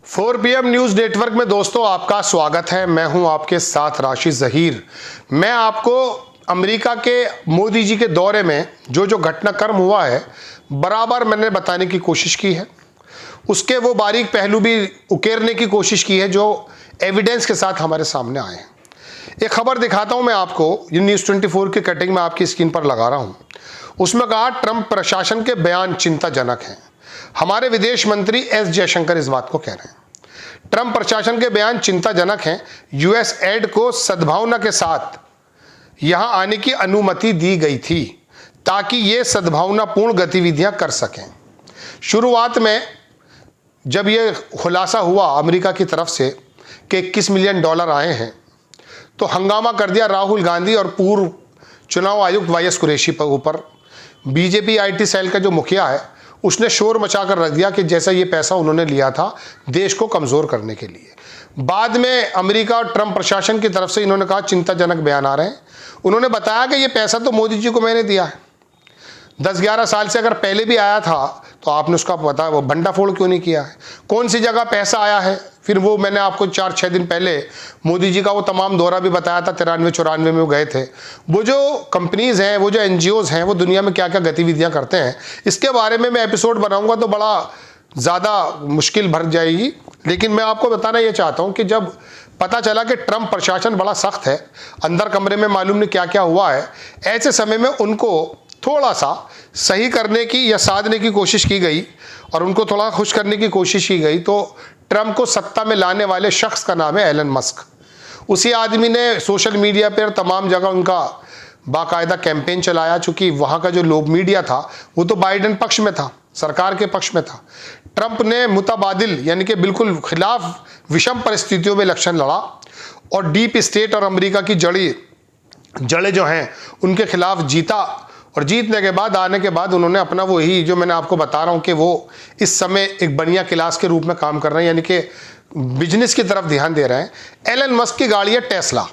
4 PM news network में दोस्तों आपका स्वागत है। मैं हूं आपके साथ राशिद ज़हीर। मैं आपको अमेरिका के मोदी जी के दौरे में जो घटनाक्रम हुआ है बराबर मैंने बताने की कोशिश की है। उसके वो बारीक पहलू भी उकेरने की कोशिश की है जो एविडेंस के साथ हमारे सामने आए हैं। एक खबर दिखाता हूं मैं आपको, ये न्यूज़ 24 की कटिंग में आपकी स्क्रीन पर लगा रहा हूं। उसमें कहा ट्रंप प्रशासन के बयान चिंताजनक हैं। हमारे विदेश मंत्री एस जयशंकर इस बात को कह रहे हैं। ट्रंप प्रशासन के बयान चिंताजनक हैं। यूएस एड को सद्भावना के साथ यहां आने की अनुमति दी गई थी ताकि ये सद्भावनापूर्ण गतिविधियां कर सकें। शुरुआत में जब ये खुलासा हुआ अमेरिका की तरफ से कि $21 मिलियन आए हैं तो हंगामा कर दिया राहुल गांधी और पूर्व चुनाव आयुक्त वाई एस कुरैशी पर ऊपर। बीजेपी आईटी सेल का जो मुखिया है उसने शोर मचाकर रख दिया कि जैसा ये पैसा उन्होंने लिया था देश को कमज़ोर करने के लिए। बाद में अमेरिका और ट्रंप प्रशासन की तरफ से इन्होंने कहा चिंताजनक बयान आ रहे हैं। उन्होंने बताया कि ये पैसा तो मोदी जी को मैंने दिया है। 10-11 साल से अगर पहले भी आया था तो आपने उसका पता वो भंडाफोड़ क्यों नहीं किया है, कौन सी जगह पैसा आया है। फिर वो मैंने आपको 4-6 दिन पहले मोदी जी का वो तमाम दौरा भी बताया था, 93-94 में वो गए थे। वो जो कंपनीज़ हैं, वो जो NGOs हैं, वो दुनिया में क्या क्या गतिविधियां करते हैं, इसके बारे में मैं एपिसोड बनाऊंगा तो बड़ा ज़्यादा मुश्किल भर जाएगी। लेकिन मैं आपको बताना ये चाहता हूँ कि जब पता चला कि ट्रंप प्रशासन बड़ा सख्त है, अंदर कमरे में मालूम नहीं क्या क्या हुआ है, ऐसे समय में उनको थोड़ा सा सही करने की या साधने की कोशिश की गई और उनको थोड़ा खुश करने की कोशिश की गई। तो ट्रंप को सत्ता में लाने वाले शख्स का नाम है एलन मस्क। उसी आदमी ने सोशल मीडिया पर तमाम जगह उनका बाकायदा कैंपेन चलाया। चूँकि वहाँ का जो लोग मीडिया था वो तो बाइडेन पक्ष में था, सरकार के पक्ष में था। ट्रंप ने मुतबादिल यानी कि बिल्कुल खिलाफ विषम परिस्थितियों में इलेक्शन लड़ा और डीप स्टेट और अमेरिका की जड़ें जो हैं उनके खिलाफ जीता। और जीतने के बाद आने के बाद उन्होंने अपना वही जो मैंने आपको बता रहा हूँ कि वो इस समय एक बढ़िया क्लास के रूप में काम कर रहे हैं, यानी कि बिजनेस की तरफ ध्यान दे रहे हैं। एलन मस्क की गाड़ी है टेस्ला।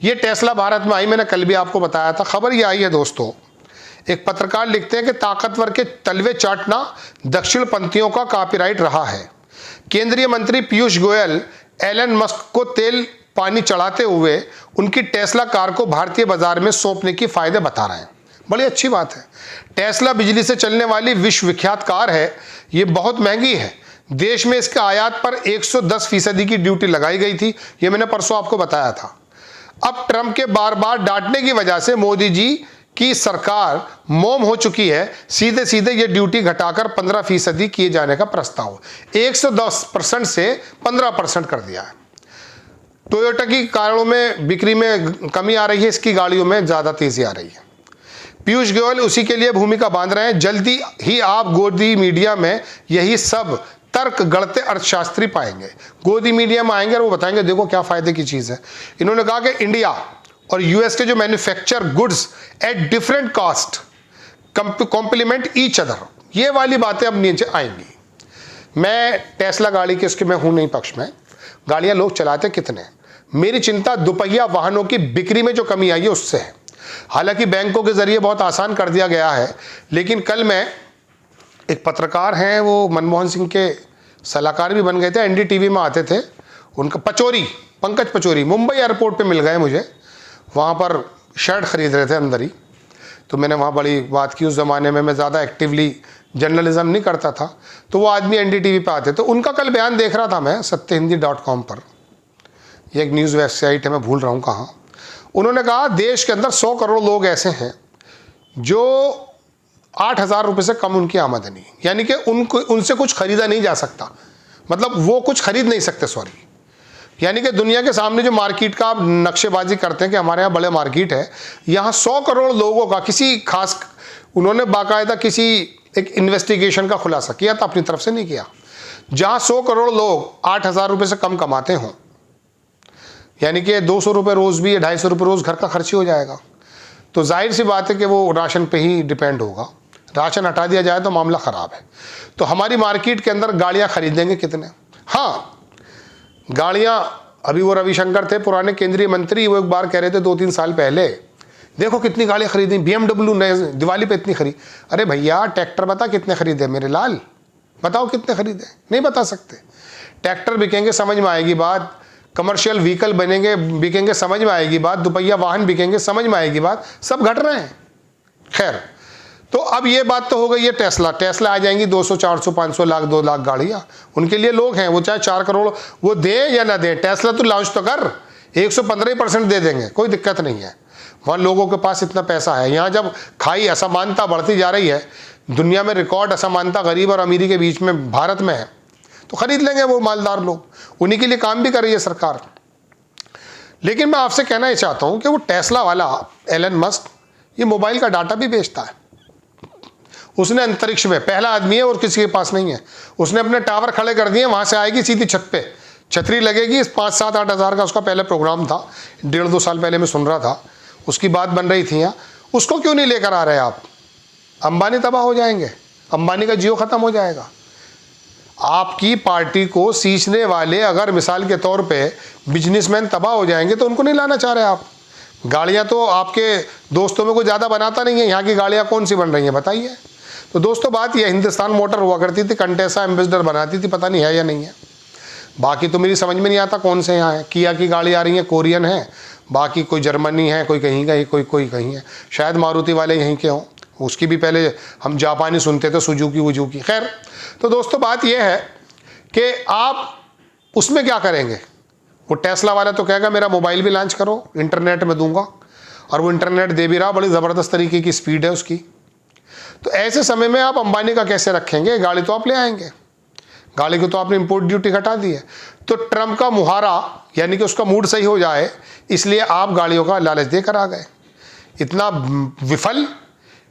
ये टेस्ला भारत में आई, मैंने कल भी आपको बताया था। खबर ये आई है दोस्तों, एक पत्रकार लिखते हैं कि ताकतवर के तलवे चाटना दक्षिणपंथियों का कॉपीराइट रहा है। केंद्रीय मंत्री पीयूष गोयल एलन मस्क को तेल पानी चढ़ाते हुए उनकी टेस्ला कार को भारतीय बाजार में सौंपने की फायदे बता रहे हैं। बड़ी अच्छी बात है। टेस्ला बिजली से चलने वाली विश्वविख्यात कार है। ये बहुत महंगी है। देश में इसके आयात पर 110% की ड्यूटी लगाई गई थी, ये मैंने परसों आपको बताया था। अब ट्रंप के बार बार डांटने की वजह से मोदी जी की सरकार मौन हो चुकी है। सीधे सीधे ये ड्यूटी घटाकर 15% किए जाने का प्रस्ताव 110% से 15% कर दिया है। टोयोटा की कारों में बिक्री में कमी आ रही है, इसकी गाड़ियों में ज़्यादा तेज़ी आ रही है। पीयूष गोयल उसी के लिए भूमिका बांध रहे हैं। जल्दी ही आप गोदी मीडिया में यही सब तर्क गढ़ते अर्थशास्त्री पाएंगे। गोदी मीडिया में आएंगे और वो बताएंगे देखो क्या फ़ायदे की चीज़ है। इन्होंने कहा कि इंडिया और यूएस के जो manufacture goods at different cost complement each other, ये वाली बातें अब नीचे आएंगी। मैं टेस्ला गाड़ी के उसके मैं हूँ नहीं पक्ष में। गाड़ियाँ लोग चलाते कितने, मेरी चिंता दुपहिया वाहनों की बिक्री में जो कमी आई है उससे है। हालांकि बैंकों के जरिए बहुत आसान कर दिया गया है, लेकिन कल मैं एक पत्रकार हैं, वो मनमोहन सिंह के सलाहकार भी बन गए थे, NDTV में आते थे। उनका पंकज पचौरी मुंबई एयरपोर्ट पे मिल गए मुझे। वहाँ पर शर्ट खरीद रहे थे अंदर ही, तो मैंने वहाँ बड़ी बात की। उस ज़माने में मैं ज़्यादा एक्टिवली जर्नलिज्म नहीं करता था, तो वो आदमी NDTV पे आते। तो उनका कल बयान देख रहा था मैं satyahindi.com पर, ये एक न्यूज़ वेबसाइट है, मैं भूल रहा हूँ कहाँ। उन्होंने कहा देश के अंदर 100 करोड़ लोग ऐसे हैं जो 8,000 रुपये से कम उनकी आमदनी, यानी कि उनसे कुछ खरीदा नहीं जा सकता, मतलब वो कुछ खरीद नहीं सकते, सॉरी। यानी कि दुनिया के सामने जो मार्केट का आप नक्शेबाजी करते हैं कि हमारे यहाँ बड़े मार्केट है, यहाँ 100 करोड़ लोगों का किसी खास, उन्होंने बाकायदा किसी एक इन्वेस्टिगेशन का खुलासा किया था, अपनी तरफ से नहीं किया। जहाँ 100 करोड़ लोग 8,000 रुपये से कम कमाते हों, यानी कि 200 रुपये रोज़ भी या 250 रुपये रोज़ घर का खर्च ही हो जाएगा, तो जाहिर सी बात है कि वो राशन पे ही डिपेंड होगा। राशन हटा दिया जाए तो मामला ख़राब है। तो हमारी मार्केट के अंदर गाड़ियाँ खरीदेंगे कितने? हाँ, गाड़ियाँ, अभी वो रविशंकर थे पुराने केंद्रीय मंत्री, वो एक बार कह रहे थे 2-3 साल पहले, देखो कितनी गाड़ियाँ खरीदी, BMW नए दिवाली पे इतनी खरीदी। अरे भैया ट्रैक्टर बता कितने खरीदे मेरे लाल, बताओ कितने खरीदे? नहीं बता सकते। ट्रैक्टर बिकेंगे समझ में आएगी बात, कमर्शियल व्हीकल बनेंगे बिकेंगे समझ में आएगी बात, दुपहिया वाहन बिकेंगे समझ में आएगी बात, सब घट रहे हैं। खैर, तो अब ये बात तो हो गई है टेस्ला आ जाएंगी 200 400 500 लाख 2 लाख गाड़ियाँ, उनके लिए लोग हैं, वो चाहे 4 करोड़ वो दे या ना दे, टेस्ला तो लॉन्च तो कर, 115% दे देंगे, कोई दिक्कत नहीं है। वहाँ लोगों के पास इतना पैसा है। यहाँ जब खाई असमानता बढ़ती जा रही है, दुनिया में रिकॉर्ड असमानता गरीब और अमीरी के बीच में भारत में है, तो खरीद लेंगे वो मालदार लोग, उन्हीं के लिए काम भी कर रही है सरकार। लेकिन मैं आपसे कहना ये चाहता हूँ कि वो टेस्ला वाला एलन मस्क ये मोबाइल का डाटा भी बेचता है। उसने अंतरिक्ष में पहला आदमी है और किसी के पास नहीं है, उसने अपने टावर खड़े कर दिए, वहाँ से आएगी सीधी छत पे, छतरी लगेगी। 5-7-8 हज़ार का उसका पहले प्रोग्राम था, 1.5-2 साल पहले मैं सुन रहा था, उसकी बात बन रही थी यहाँ। उसको क्यों नहीं लेकर आ रहे आप? अंबानी तबाह हो जाएंगे, अंबानी का जियो खत्म हो जाएगा। आपकी पार्टी को सींचने वाले अगर मिसाल के तौर पे बिजनेसमैन तबाह हो जाएंगे तो उनको नहीं लाना चाह रहे आप। गाड़ियाँ तो आपके दोस्तों में कोई ज़्यादा बनाता नहीं है, यहाँ की गाड़ियाँ कौन सी बन रही हैं बताइए। तो दोस्तों बात यह, हिंदुस्तान मोटर हुआ करती थी, कंटेसा एम्बेसडर बनाती थी, पता नहीं है या नहीं है। बाकी तो मेरी समझ में नहीं आता कौन से यहाँ है। किया की गाड़ी आ रही है, कोरियन है, बाकी कोई जर्मनी है, कोई कहीं का, कोई कहीं है, शायद मारुति वाले यहीं के हों। उसकी भी पहले हम जापानी सुनते थे, सुजुकी वुजुकी। खैर, तो दोस्तों बात यह है कि आप उसमें क्या करेंगे। वो टेस्ला वाला तो कहेगा मेरा मोबाइल भी लॉन्च करो, इंटरनेट में दूंगा, और वो इंटरनेट दे भी रहा, बड़ी ज़बरदस्त तरीके की स्पीड है उसकी। तो ऐसे समय में आप अंबानी का कैसे रखेंगे? गाड़ी तो आप ले आएंगे, गाड़ी को तो आपने इंपोर्ट ड्यूटी घटा दी है। तो ट्रम्प का मुहारा, यानी कि उसका मूड सही हो जाए, इसलिए आप गाड़ियों का लालच देकर आ गए। इतना विफल,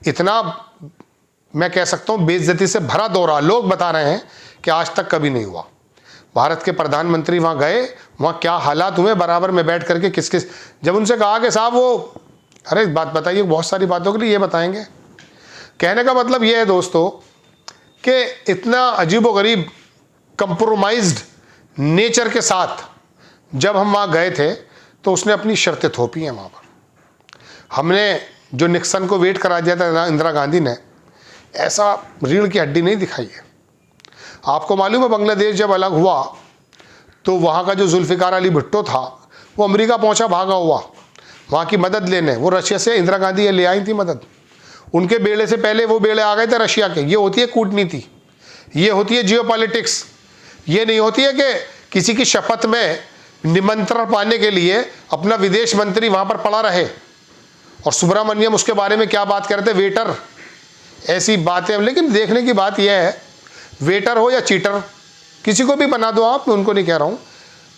इतना मैं कह सकता हूँ बेइज्जती से भरा दौरा, लोग बता रहे हैं कि आज तक कभी नहीं हुआ। भारत के प्रधानमंत्री वहाँ गए, वहाँ क्या हालात हुए, बराबर में बैठ करके किस किस, जब उनसे कहा कि साहब वो, अरे बात बताइए, बहुत सारी बातों के लिए ये बताएंगे। कहने का मतलब ये है दोस्तों कि इतना अजीबोगरीब कंप्रोमाइज्ड नेचर के साथ जब हम वहाँ गए थे तो उसने अपनी शर्तें थोपी हैं वहाँ पर। हमने जो निक्सन को वेट करा दिया था इंदिरा गांधी ने, ऐसा रीढ़ की हड्डी नहीं दिखाई है। आपको मालूम है बांग्लादेश जब अलग हुआ तो वहाँ का जो जुल्फ़िकार अली भुट्टो था वो अमेरिका पहुँचा भागा हुआ वहाँ की मदद लेने। वो रशिया से इंदिरा गांधी ये ले आई थी मदद, उनके बेड़े से पहले वो बेड़े आ गए थे रशिया के। ये होती है कूटनीति, ये होती है जियोपॉलिटिक्स। ये नहीं होती है कि किसी की शपथ में निमंत्रण पाने के लिए अपना विदेश मंत्री वहाँ पर पड़ा रहे। और सुब्रमण्यम उसके बारे में क्या बात करते, वेटर, ऐसी बातें। लेकिन देखने की बात यह है, वेटर हो या चीटर, किसी को भी बना दो आप, मैं उनको नहीं कह रहा हूँ,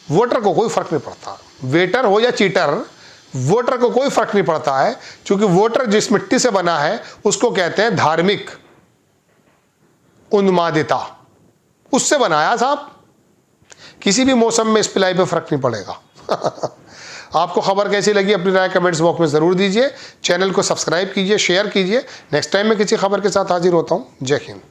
वोटर को कोई फर्क नहीं पड़ता। वेटर हो या चीटर, वोटर को कोई फर्क नहीं पड़ता है, क्योंकि वोटर जिस मिट्टी से बना है उसको कहते हैं धार्मिक उन्मादिता, उससे बनाया साहब। किसी भी मौसम में इस पिलाई पे फर्क नहीं पड़ेगा। आपको खबर कैसी लगी अपनी राय कमेंट्स बॉक्स में ज़रूर दीजिए। चैनल को सब्सक्राइब कीजिए, शेयर कीजिए। नेक्स्ट टाइम मैं किसी खबर के साथ हाजिर होता हूँ। जय हिंद।